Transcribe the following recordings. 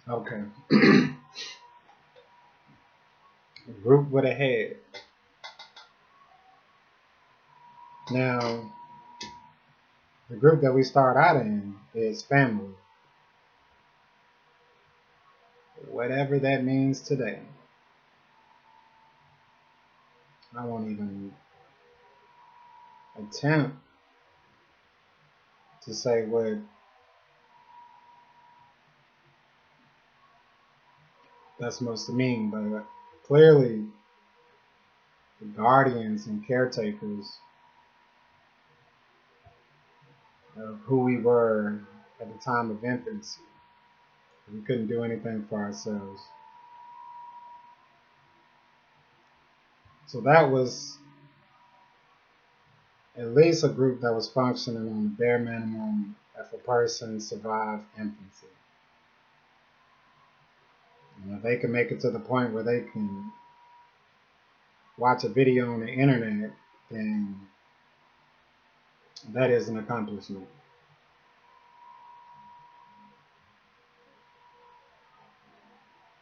Okay. Group with a head. Now, the group that we start out in is family, whatever that means today. I won't even attempt to say what that's supposed to mean, but clearly, the guardians and caretakers of who we were at the time of infancy. We couldn't do anything for ourselves. So that was at least a group that was functioning on the bare minimum if a person survived infancy. And if they can make it to the point where they can watch a video on the internet, then that is an accomplishment.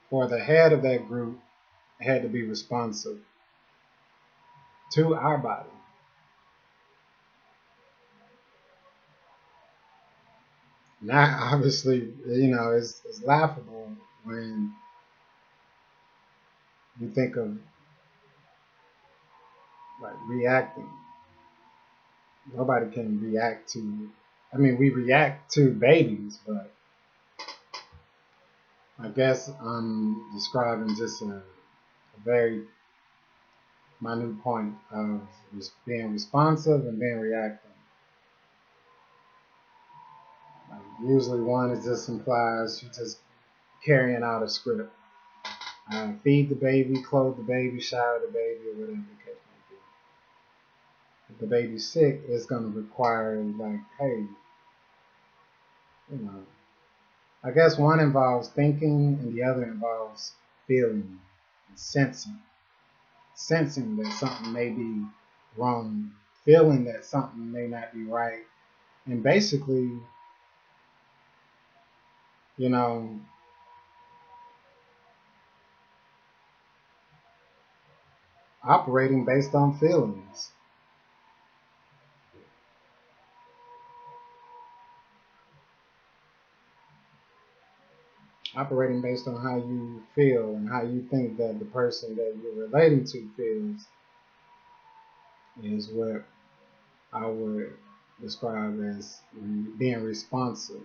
For the head of that group had to be responsive to our body. Now, obviously, it's laughable when you think of like reacting. Nobody can react to. I mean, we react to babies, but I guess I'm describing just a very minute point of being responsive and being reactive. Like usually, one is just implies you just carrying out a script. Feed the baby, clothe the baby, shower the baby, or whatever the case may be. If the baby's sick, it's going to require like, hey, you know, I guess one involves thinking and the other involves feeling and sensing that something may be wrong, feeling that something may not be right, and basically, you know, operating based on feelings. Operating based on how you feel and how you think that the person that you're relating to feels is what I would describe as being responsive.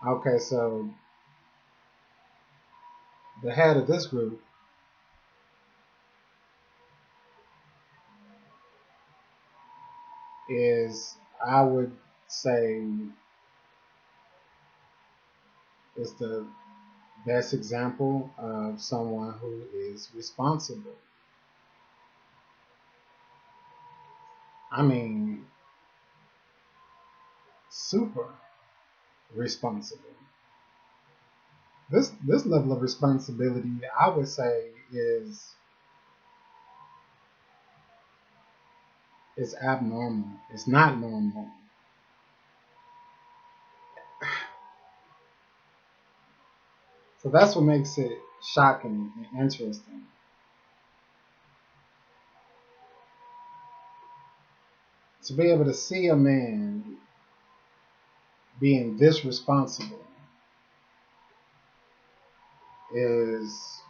Okay, so the head of this group is, I would say, is the best example of someone who is responsible. I mean, super responsible. This level of responsibility, I would say, is abnormal. It's not normal. So that's what makes it shocking and interesting. To be able to see a man being this responsible is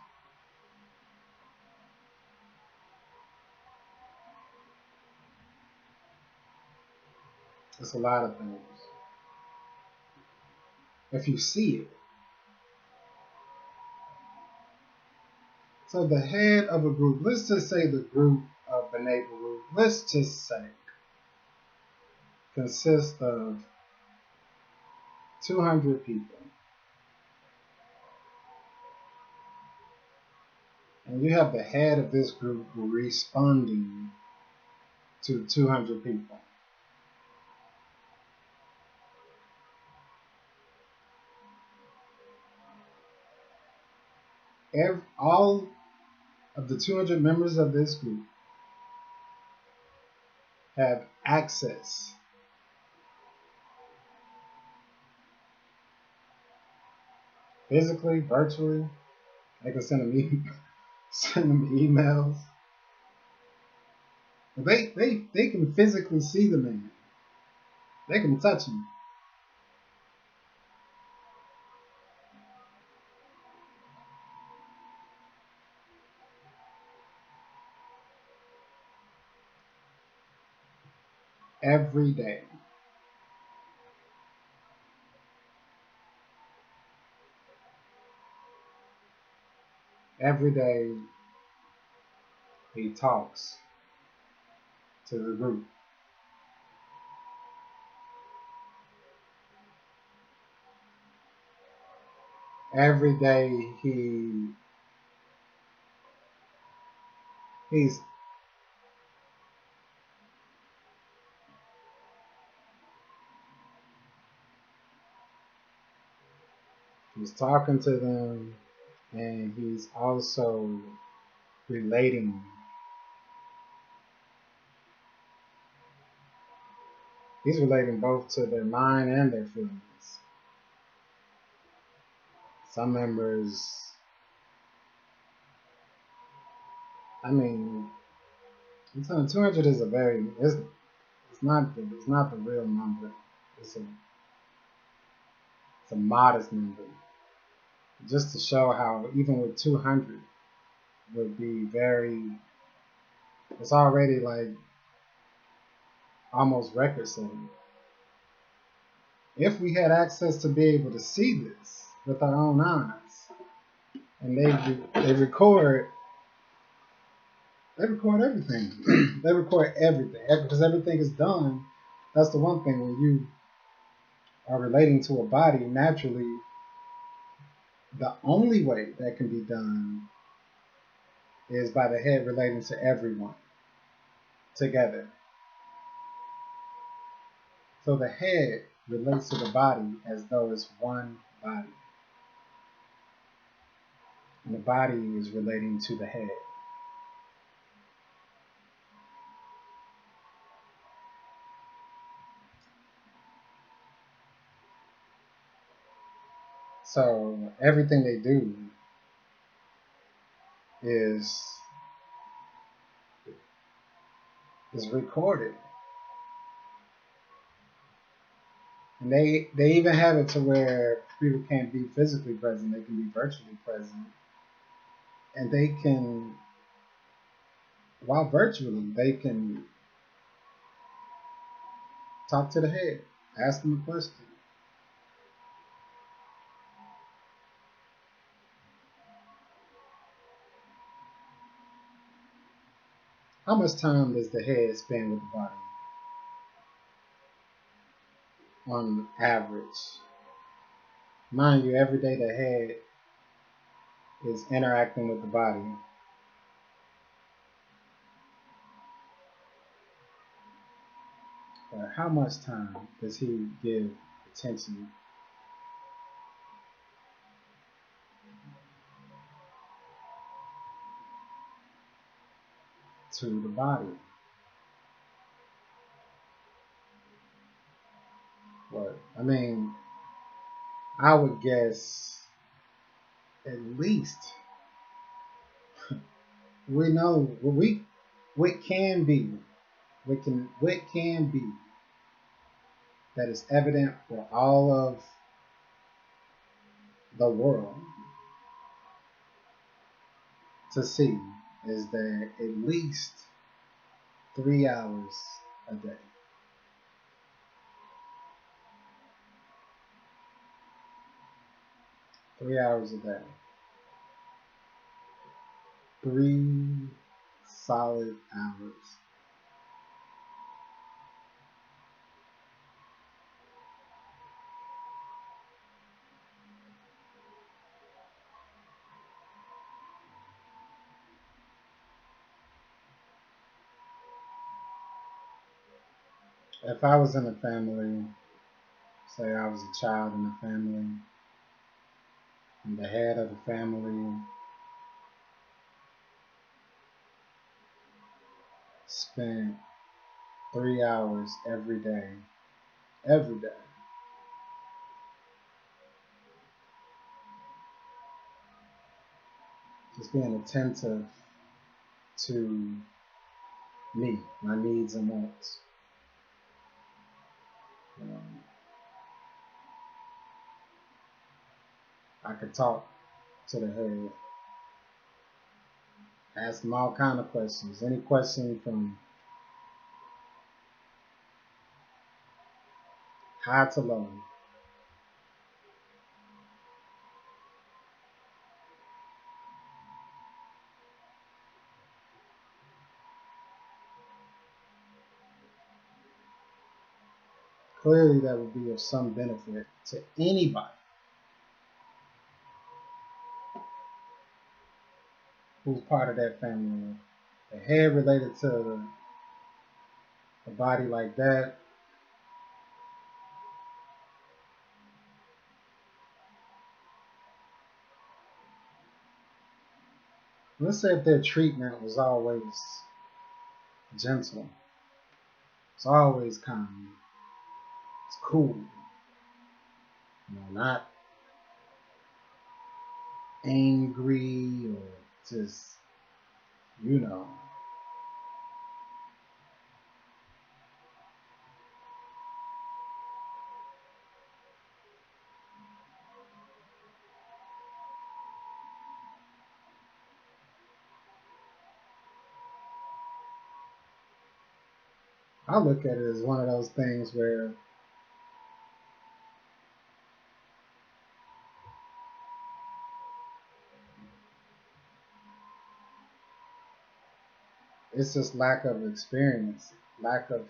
it's a lot of things. If you see it. So the head of a group, let's just say the group of Bnei Baruch, let's just say, consists of 200 people. And you have the head of this group responding to 200 people. All of the 200 members of this group have access physically, virtually. They can send them emails. They can physically see the man. They can touch him. Every day. Every day he talks to the group. Every day he's talking to them, and he's also relating. He's relating both to their mind and their feelings. Some members, I mean, 200 is it's not the real number. It's a modest number. Just to show how even with 200 would be it's already like almost record setting. If we had access to be able to see this with our own eyes, and they record everything. They record everything because everything is done. That's the one thing when you are relating to a body naturally. The only way that can be done is by the head relating to everyone together. So the head relates to the body as though it's one body. And the body is relating to the head. So everything they do is recorded. And they even have it to where people can't be physically present, they can be virtually present. And they can, while virtually, they can talk to the head, ask them a question. How much time does the head spend with the body? On average. Mind you, every day the head is interacting with the body. How much time does he give attention to the body? What? I mean, I would guess at least we know what can be that is evident for all of the world to see is that at least 3 hours a day. 3 hours a day. 3 solid hours. If I was in a family, say I was a child in a family, and the head of the family spent 3 hours every day. Every day. Just being attentive to me, my needs and wants. I could talk to the head, ask them all kind of questions. Any question from high to low. Clearly that would be of some benefit to anybody who's part of that family. The head related to a body like that. Let's say if their treatment was always gentle, it's always calm, it's cool, not angry or just, you know. I look at it as one of those things where it's just lack of experience, lack of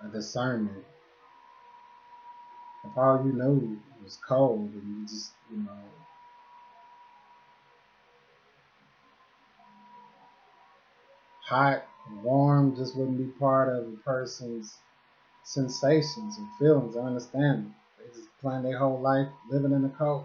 a discernment. If all you know was cold and you just, hot, warm just wouldn't be part of a person's sensations and feelings or understanding. They just plan their whole life living in the cold.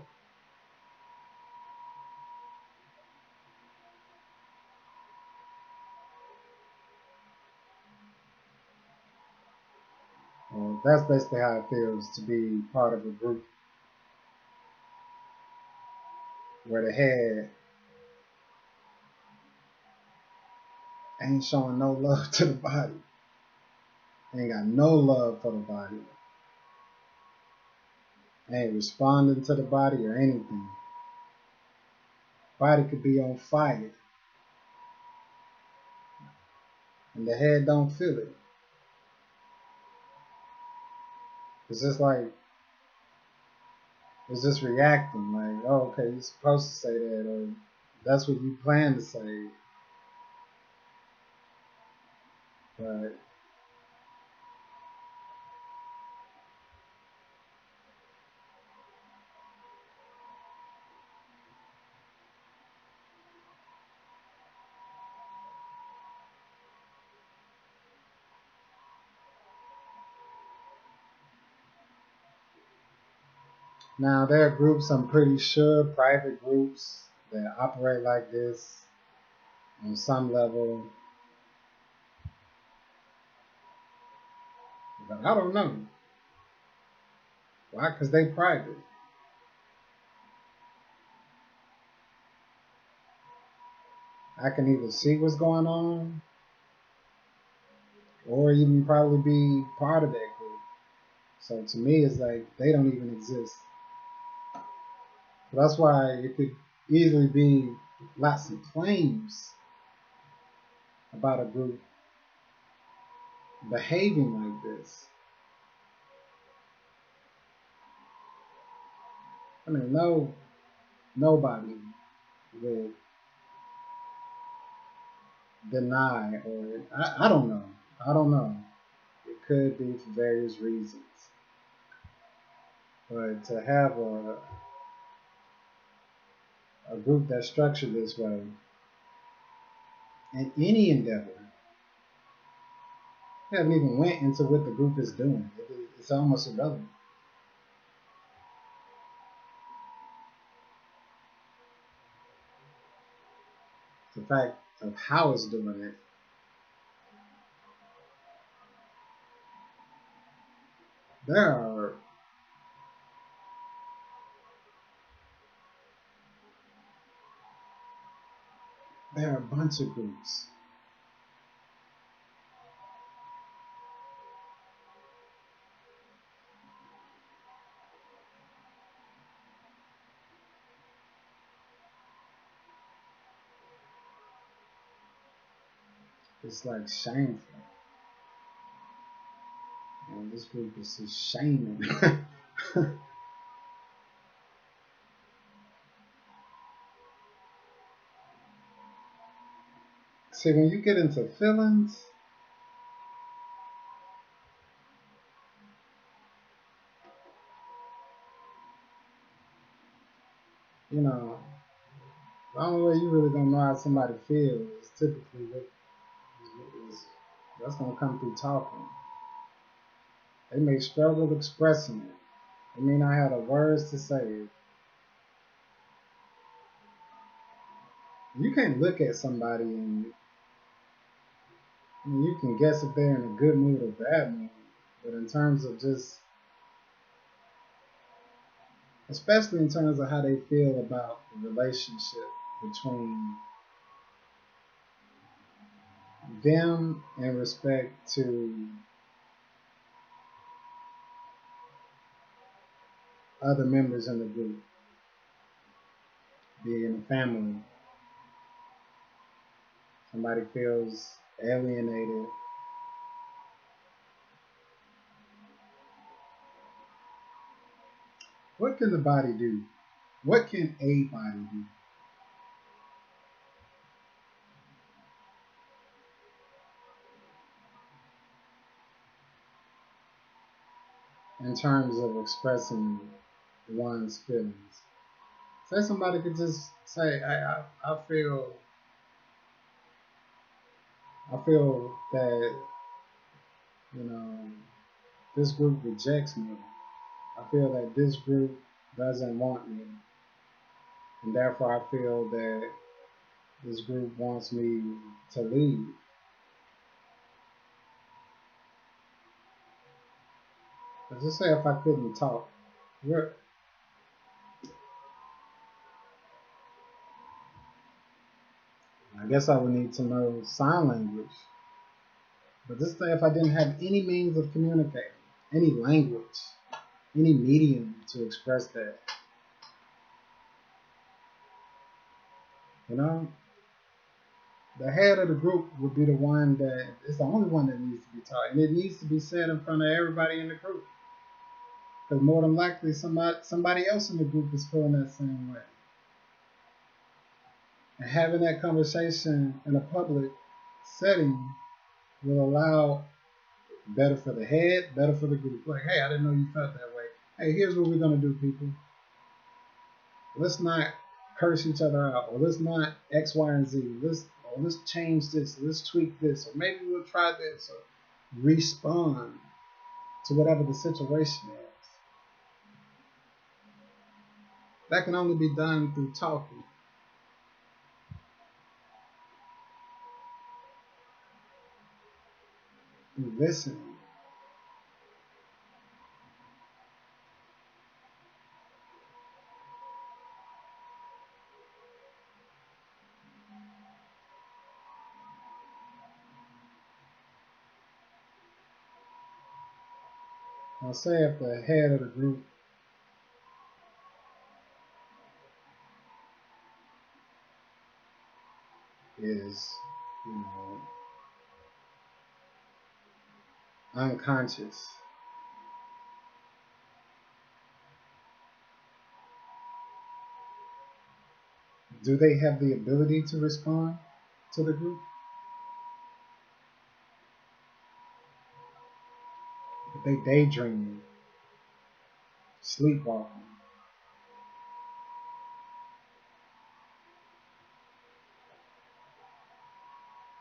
Well, that's basically how it feels to be part of a group where the head ain't showing no love to the body. Ain't got no love for the body. Ain't responding to the body or anything. Body could be on fire. And the head don't feel it. It's just like, it's just reacting like, oh, okay, you're supposed to say that, or that's what you plan to say. But now there are groups, I'm pretty sure, private groups that operate like this on some level. But I don't know. Why? Because they private. I can either see what's going on or even probably be part of that group. So to me, it's like they don't even exist. So that's why it could easily be lots of claims about a group behaving like this. I mean, nobody would deny, or I don't know. I don't know. It could be for various reasons. But to have a group that's structured this way in any endeavor, I haven't even went into what the group is doing. It's almost irrelevant. the fact of how it's doing it. There are a bunch of groups. It's like shameful. And this group is just shaming. See, when you get into feelings, you know, the only way you really gonna know how somebody feels is typically that's gonna come through talking. They may struggle expressing it. They may not have the words to say it. You can't look at somebody and you can guess if they're in a good mood or bad mood. But in terms of just, especially in terms of how they feel about the relationship between them in respect to other members in the group, be it in the family, somebody feels alienated. What can the body do? What can a body do? In terms of expressing one's feelings. Say somebody could just say, I feel that, you know, this group rejects me. I feel that this group doesn't want me. And therefore I feel that this group wants me to leave. Let's just say if I couldn't talk, I guess I would need to know sign language. But just say if I didn't have any means of communicating, any language, any medium to express that, you know, the head of the group would be the one that is the only one that needs to be taught, and it needs to be said in front of everybody in the group, because more than likely somebody else in the group is feeling that same way. And having that conversation in a public setting will allow better for the head, better for the group. Like, hey, I didn't know you felt that way. Hey, here's what we're gonna do, people. Let's not curse each other out, or let's not X, Y, and Z. Let's change this. Let's tweak this, or maybe we'll try this, or respond to whatever the situation is. That can only be done through talking, through listening. Now, say if the head of the group is, you know, unconscious. Do they have the ability to respond to the group? If they daydreaming, sleepwalking,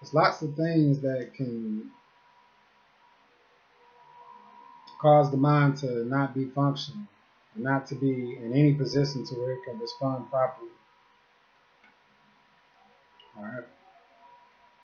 there's lots of things that can cause the mind to not be functional, not to be in any position to where it can respond properly. All right.